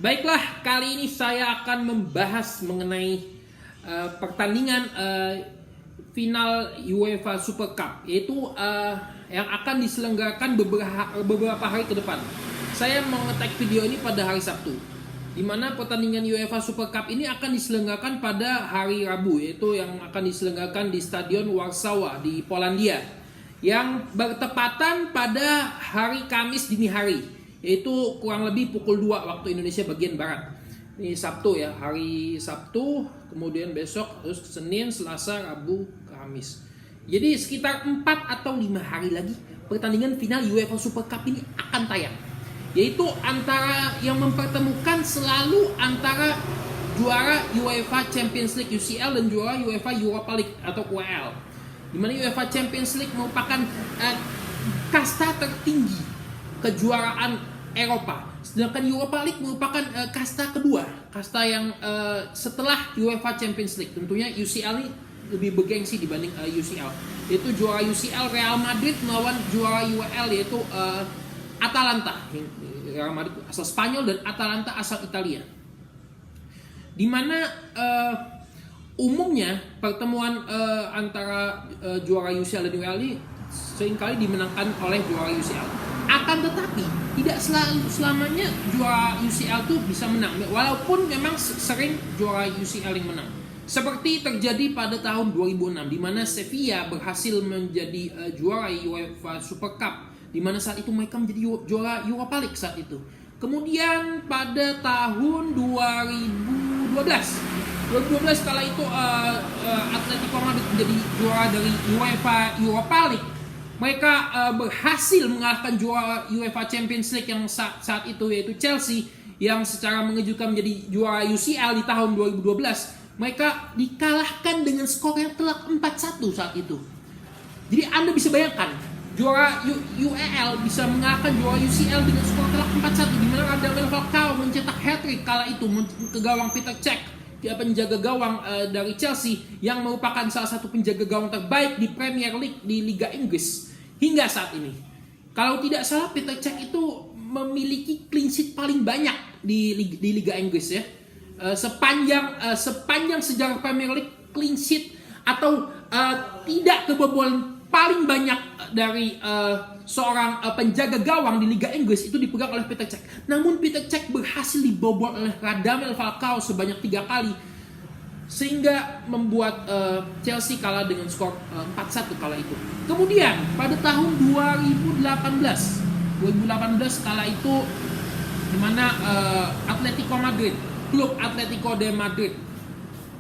Baiklah, kali ini saya akan membahas mengenai pertandingan final UEFA Super Cup, yaitu yang akan diselenggarakan beberapa hari ke depan. Saya mau nge-tag video ini pada hari Sabtu, di mana pertandingan UEFA Super Cup ini akan diselenggarakan pada hari Rabu, yaitu yang akan diselenggarakan di Stadion Warsawa di Polandia, yang bertepatan pada hari Kamis dini hari, yaitu kurang lebih pukul 2 waktu Indonesia bagian Barat. Ini Sabtu ya, hari Sabtu, kemudian besok, terus Senin, Selasa, Rabu, Kamis. Jadi sekitar 4 atau 5 hari lagi pertandingan final UEFA Super Cup ini akan tayang. Yaitu antara yang mempertemukan selalu antara juara UEFA Champions League UCL dan juara UEFA Europa League atau UEL. Di mana UEFA Champions League merupakan kasta tertinggi kejuaraan Eropa, sedangkan Europa League merupakan kasta kedua, kasta yang setelah UEFA Champions League. Tentunya UCL ini lebih bergengsi dibanding UCL. Yaitu juara UCL Real Madrid melawan juara UEL yaitu Atalanta. Real Madrid asal Spanyol dan Atalanta asal Italia. Di mana umumnya pertemuan antara juara UCL dan UEL ini seringkali dimenangkan oleh juara UCL. Akan tetapi tidak selamanya juara UCL tuh bisa menang, walaupun memang sering juara UCL yang menang. Seperti terjadi pada tahun 2006 di mana Sevilla berhasil menjadi juara UEFA Super Cup, di mana saat itu mereka menjadi juara Europa League saat itu. Kemudian pada tahun 2012 kala itu Atletico Madrid menjadi juara dari UEFA Europa League. Mereka berhasil mengalahkan juara UEFA Champions League yang saat itu yaitu Chelsea, yang secara mengejutkan menjadi juara UCL di tahun 2012. Mereka dikalahkan dengan skor yang telak 4-1 saat itu. Jadi Anda bisa bayangkan, juara UEL bisa mengalahkan juara UCL dengan skor telak 4-1, di mana Radamel Falcao mencetak hat-trick kala itu ke gawang Peter Cech, penjaga gawang dari Chelsea yang merupakan salah satu penjaga gawang terbaik di Premier League di Liga Inggris hingga saat ini. Kalau tidak salah, Peter Cech itu memiliki clean sheet paling banyak di Liga Inggris ya. Sepanjang sejarah Premier League, clean sheet atau tidak kebobolan paling banyak dari seorang penjaga gawang di Liga Inggris itu dipegang oleh Peter Cech. Namun Peter Cech berhasil dibobol oleh Radamel Falcao sebanyak 3 kali, sehingga membuat Chelsea kalah dengan skor 4-1 kala itu. Kemudian pada tahun 2018 kala itu, di mana klub Atletico de Madrid,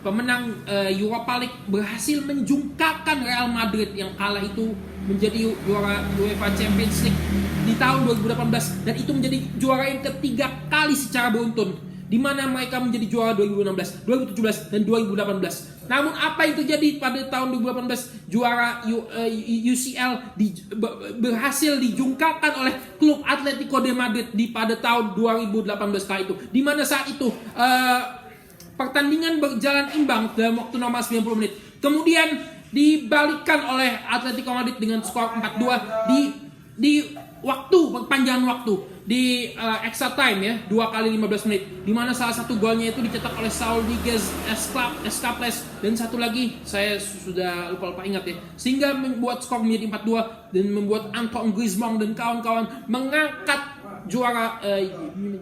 pemenang Europa League, berhasil menjungkakan Real Madrid yang kalah itu menjadi juara UEFA Champions League di tahun 2018, dan itu menjadi juara yang ketiga kali secara beruntun, di mana mereka menjadi juara 2016, 2017 dan 2018. Namun apa yang terjadi pada tahun 2018, juara UCL berhasil dijungkakan oleh klub Atletico de Madrid pada tahun 2018 kali itu, di mana saat itu pertandingan berjalan imbang dalam waktu normal 90 menit. Kemudian dibalikkan oleh Atletico Madrid dengan skor 4-2 di waktu perpanjangan waktu di extra time ya, 2 kali 15 menit, di mana salah satu golnya itu dicetak oleh Saul Niguez Escaples, dan satu lagi saya sudah lupa ingat ya, sehingga membuat skor menjadi 4-2 dan membuat Antoine Griezmann dan kawan-kawan mengangkat juara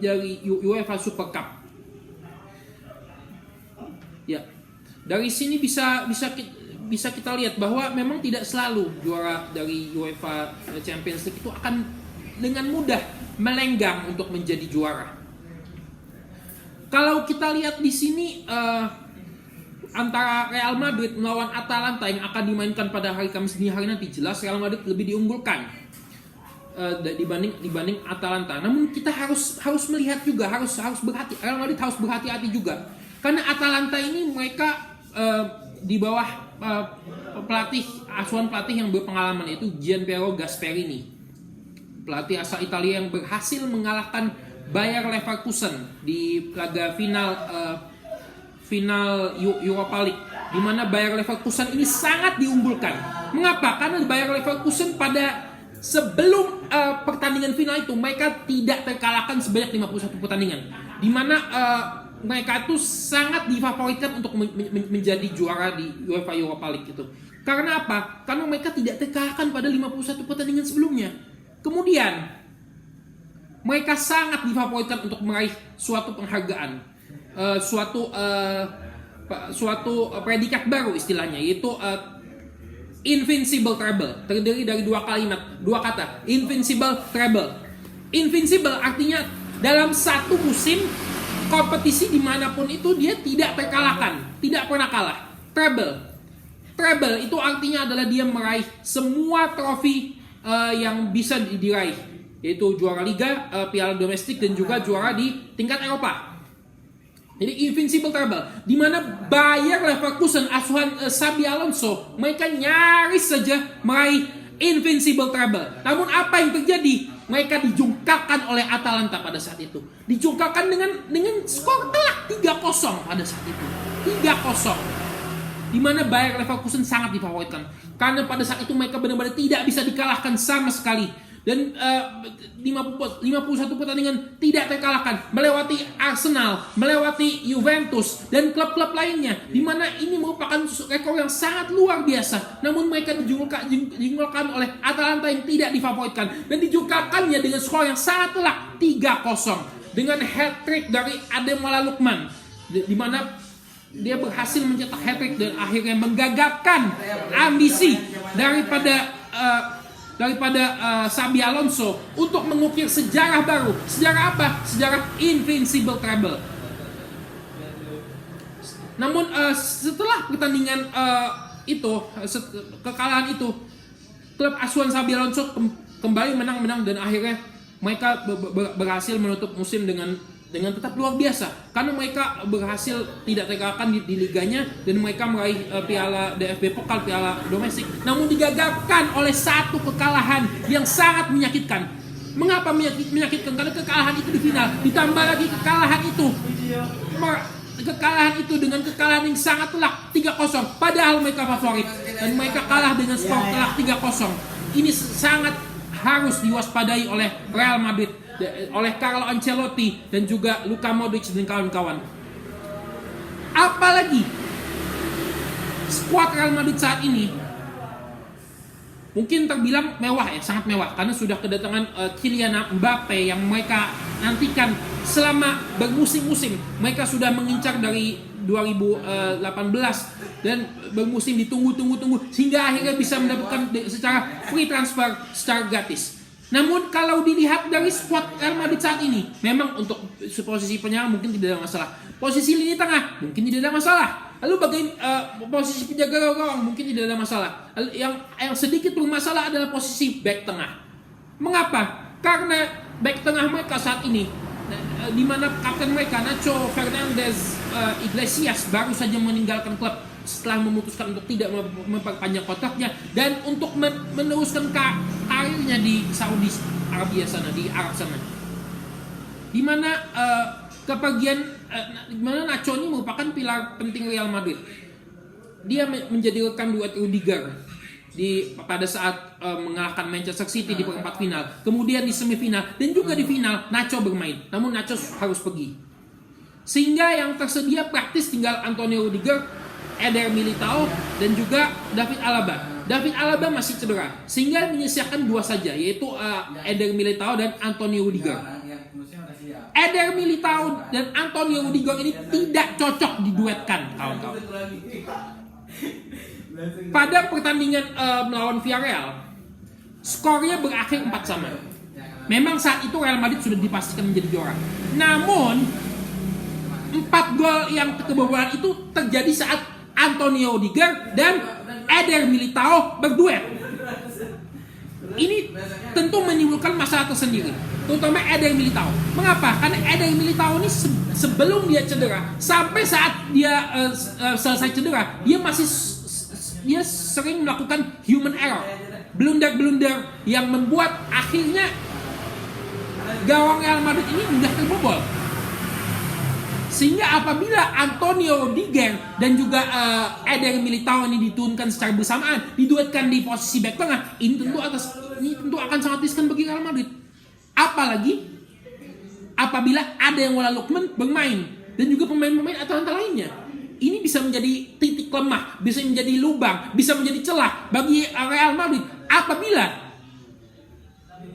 dari UEFA Super Cup. Ya, dari sini bisa kita lihat bahwa memang tidak selalu juara dari UEFA Champions League itu akan dengan mudah melenggang untuk menjadi juara. Kalau kita lihat di sini antara Real Madrid melawan Atalanta yang akan dimainkan pada hari Kamis dini hari nanti, jelas Real Madrid lebih diunggulkan dibanding Atalanta. Namun kita harus melihat juga, harus berhati. Real Madrid harus berhati-hati juga, karena Atalanta ini mereka di bawah asuhan pelatih yang berpengalaman, yaitu Gianpiero Gasperini, pelatih asal Italia yang berhasil mengalahkan Bayer Leverkusen di laga final Europa League, di mana Bayer Leverkusen ini sangat diunggulkan. Mengapa? Karena Bayer Leverkusen pada Sebelum pertandingan final itu mereka tidak terkalahkan sebanyak 51 pertandingan, di mana mereka itu sangat difavoritkan untuk menjadi juara di UEFA Europa League itu. Karena apa? Karena mereka tidak terkalahkan pada 51 pertandingan sebelumnya. Kemudian mereka sangat difavoritkan untuk meraih suatu penghargaan, suatu predikat baru istilahnya, yaitu Invincible Treble. Terdiri dari dua kata, Invincible Treble. Invincible artinya dalam satu musim kompetisi dimanapun itu dia tidak terkalahkan, tidak pernah kalah. Treble itu artinya adalah dia meraih semua trofi yang bisa diraih, yaitu juara liga, piala domestik, dan juga juara di tingkat Eropa. Jadi Invincible Treble, di mana Bayer Leverkusen asuhan Xabi Alonso, mereka nyaris saja meraih Invincible Treble. Namun apa yang terjadi? Mereka dijungkalkan oleh Atalanta pada saat itu. Dijungkalkan dengan skor telak 3-0 pada saat itu. 3-0. Di mana Bayer Leverkusen sangat difavoritkan. Karena pada saat itu mereka benar-benar tidak bisa dikalahkan sama sekali. Dan 51 pertandingan tidak terkalahkan, melewati Arsenal, melewati Juventus dan klub-klub lainnya, di mana ini merupakan rekor yang sangat luar biasa. Namun mereka dijungkalkan oleh Atalanta yang tidak difavoritkan, dan dijungkalkannya dengan skor yang sangat telak 3-0 dengan hat-trick dari Ademola Lookman, di mana dia berhasil mencetak hat-trick dan akhirnya menggagapkan ambisi daripada Xabi Alonso untuk mengukir sejarah baru. Sejarah apa? Sejarah Invincible Treble. Namun setelah pertandingan kekalahan itu, klub asuhan Xabi Alonso kembali menang dan akhirnya mereka berhasil menutup musim dengan tetap luar biasa, karena mereka berhasil tidak terkalahkan di liganya, dan mereka meraih piala DFB Pokal, piala domestik, namun digagalkan oleh satu kekalahan yang sangat menyakitkan. Mengapa menyakitkan? Karena kekalahan itu di final, ditambah lagi kekalahan itu dengan kekalahan yang sangat telak 3-0, padahal mereka favorit dan mereka kalah dengan skor telak 3-0. Ini sangat harus diwaspadai oleh Real Madrid, oleh Carlo Ancelotti dan juga Luka Modric dan kawan-kawan. Apalagi skuad Real Madrid saat ini mungkin terbilang mewah, sangat mewah, karena sudah kedatangan Kylian Mbappe yang mereka nantikan selama bermusim-musim. Mereka sudah mengincar dari 2018 dan bermusim ditunggu sehingga akhirnya bisa mendapatkan secara free transfer, secara gratis. Namun kalau dilihat dari skuad Real Madrid saat ini, memang untuk posisi penyerang mungkin tidak ada masalah. Posisi lini tengah mungkin tidak ada masalah. Lalu posisi penjaga gawang mungkin tidak ada masalah. Yang sedikit bermasalah adalah posisi back tengah. Mengapa? Karena back tengah mereka saat ini, di mana kapten mereka Nacho Fernandez Iglesias baru saja meninggalkan klub setelah memutuskan untuk tidak memperpanjang kontraknya dan untuk meneruskan karirnya di Saudi Arabia sana, di Arab sana. Di mana Nacho ini merupakan pilar penting Real Madrid. Dia menjadi rekan duet Rudiger pada saat mengalahkan Manchester City di perempat final. Kemudian di semifinal dan juga di final Nacho bermain. Namun Nacho harus pergi. Sehingga yang tersedia praktis tinggal Antonio Rudiger, Eder Militao dan juga David Alaba. David Alaba masih cedera, sehingga menyisakan dua saja, yaitu Eder Militao dan Antonio Rudiger. Eder Militao dan Antonio Rudiger ini tidak cocok diduetkan, kawan-kawan. Pada pertandingan melawan Villarreal, skornya berakhir 4-4. Memang saat itu Real Madrid sudah dipastikan menjadi juara. Namun 4 gol yang kebobolan itu terjadi saat Antonio Rudiger dan Eder Militao berduet. Ini tentu menimbulkan masalah tersendiri, terutama Eder Militao. Mengapa? Karena Eder Militao ini sebelum dia cedera, sampai saat dia selesai cedera, dia sering melakukan human error, blunder yang membuat akhirnya gawang Real Madrid ini mudah terbobol. Sehingga apabila Antonio Rudiger dan juga Eder Militao ini diturunkan secara bersamaan, diduetkan di posisi back tengah, ini tentu akan sangat riskan bagi Real Madrid. Apalagi apabila ada yang Wala Lukman bermain dan juga pemain-pemain Atalanta lainnya. Ini bisa menjadi titik lemah, bisa menjadi lubang, bisa menjadi celah bagi Real Madrid apabila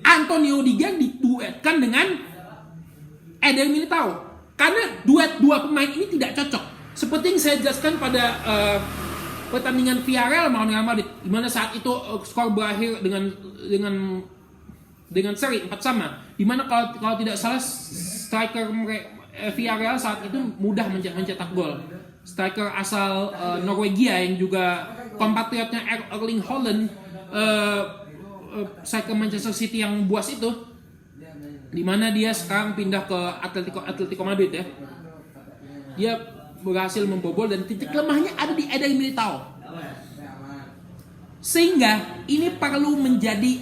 Antonio Rudiger diduetkan dengan Eder Militao. Karena duet dua pemain ini tidak cocok. Seperti yang saya jelaskan pada pertandingan Villarreal melawan Real Madrid, di mana saat itu skor berakhir dengan seri 4-4, di mana kalau tidak salah striker Villarreal saat itu mudah mencetak gol. Striker asal Norwegia yang juga kompatriotnya Erling Haaland, striker Manchester City yang buas itu, di mana dia sekarang pindah ke Atletico Madrid ya. Dia berhasil membobol dan titik lemahnya ada di Eder Militao. Sehingga ini perlu menjadi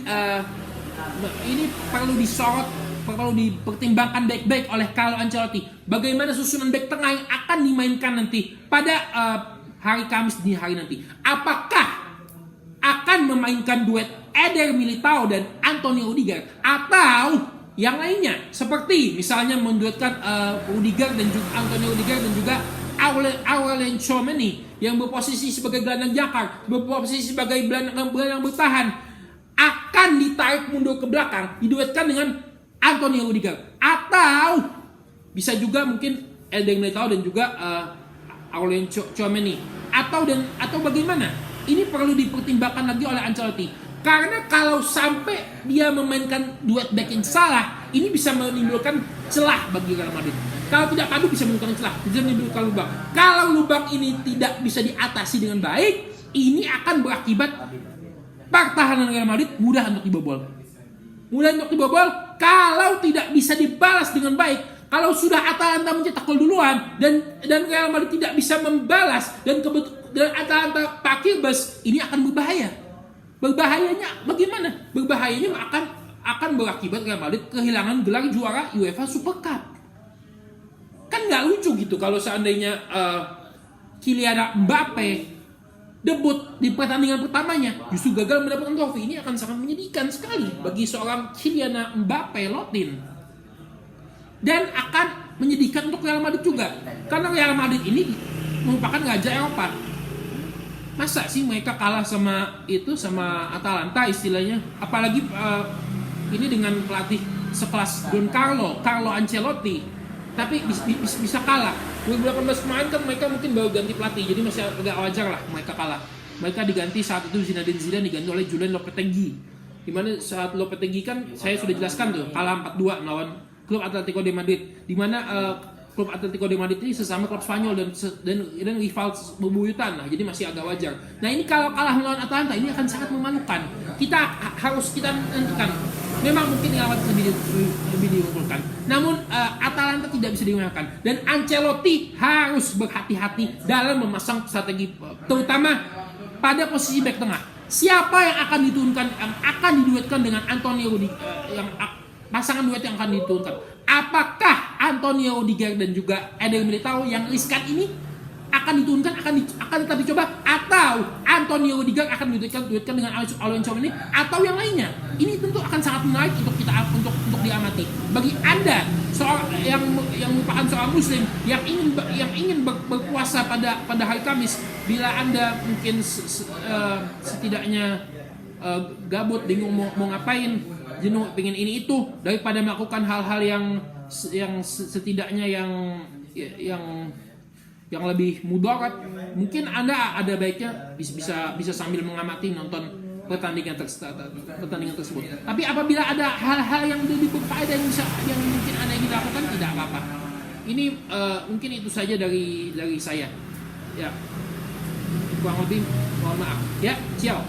ini perlu disorot, perlu dipertimbangkan baik-baik oleh Carlo Ancelotti. Bagaimana susunan back tengah yang akan dimainkan nanti pada hari Kamis dini hari nanti. Apakah akan memainkan duet Eder Militao dan Antonio Rudiger atau yang lainnya, seperti misalnya menduetkan Rudiger dan juga Antonio Rudiger dan juga Aurelien Tchouameni yang berposisi sebagai gelandang jangkar, berposisi sebagai gelandang bertahan, akan ditarik mundur ke belakang, diduetkan dengan Antonio Rudiger, atau bisa juga mungkin Eder Militao dan juga Aurelien Tchouameni, atau bagaimana? Ini perlu dipertimbangkan lagi oleh Ancelotti. Karena kalau sampai dia memainkan duet back yang salah, ini bisa menimbulkan celah bagi Real Madrid. Kalau tidak padu bisa menimbulkan celah, bisa menimbulkan lubang. Kalau lubang ini tidak bisa diatasi dengan baik, ini akan berakibat pertahanan Real Madrid mudah untuk dibobol. Kalau tidak bisa dibalas dengan baik. Kalau sudah Atalanta mencetak gol duluan dan Real Madrid tidak bisa membalas dan Atalanta parkir bus, ini akan berbahaya. Berbahayanya bagaimana? Berbahayanya akan berakibat Real Madrid kehilangan gelar juara UEFA Super Cup. Kan nggak lucu gitu kalau seandainya Kylian Mbappe debut di pertandingan pertamanya justru gagal mendapatkan trofi. Ini akan sangat menyedihkan sekali bagi seorang Kylian Mbappe Lotin. Dan akan menyedihkan untuk Real Madrid juga. Karena Real Madrid ini merupakan raja Eropa. Masa sih mereka kalah sama Atalanta istilahnya, apalagi ini dengan pelatih sekelas Don Carlo Ancelotti, tapi bisa kalah. 2018 kemarin kan mereka mungkin baru ganti pelatih, jadi masih agak wajar lah mereka kalah. Mereka diganti saat itu Zinedine Zidane diganti oleh Julen Lopetegui, dimana saat Lopetegui kan saya sudah jelaskan tuh kalah 4-2 melawan klub Atletico de Madrid, dimana klub Atletico de Madrid ini sesama klub Spanyol dan rival bebuyutan, nah jadi masih agak wajar. Nah ini kalau kalah melawan Atalanta ini akan sangat memalukan. Kita nentukan. Memang mungkin Real lebih diunggulkan, namun Atalanta tidak bisa dimenangkan dan Ancelotti harus berhati-hati dalam memasang strategi, terutama pada posisi back tengah. Siapa yang akan diturunkan, yang akan diduetkan dengan Antonio Rudiger, yang pasangan duet yang akan diturunkan? Apakah Antonio Rudiger dan juga Eder Militao yang riskan ini akan diturunkan, akan tetap dicoba, atau Antonio Rudiger akan diduetkan dengan Aurelien Tchouameni atau yang lainnya? Ini tentu akan sangat menarik untuk diamati. Bagi Anda seorang yang merupakan seorang Muslim yang ingin berpuasa pada hari Kamis, bila Anda mungkin setidaknya gabut, bingung mau ngapain, jenuh, pengen ini itu, daripada melakukan hal-hal yang setidaknya yang lebih mudarat, mungkin Anda ada baiknya bisa sambil mengamati nonton pertandingan tersebut. Tapi apabila ada hal-hal yang lebih berfaedah yang mungkin Anda ingin lakukan, tidak apa-apa. Ini mungkin itu saja dari saya. Ya, kurang lebih mohon maaf. Ya, ciao.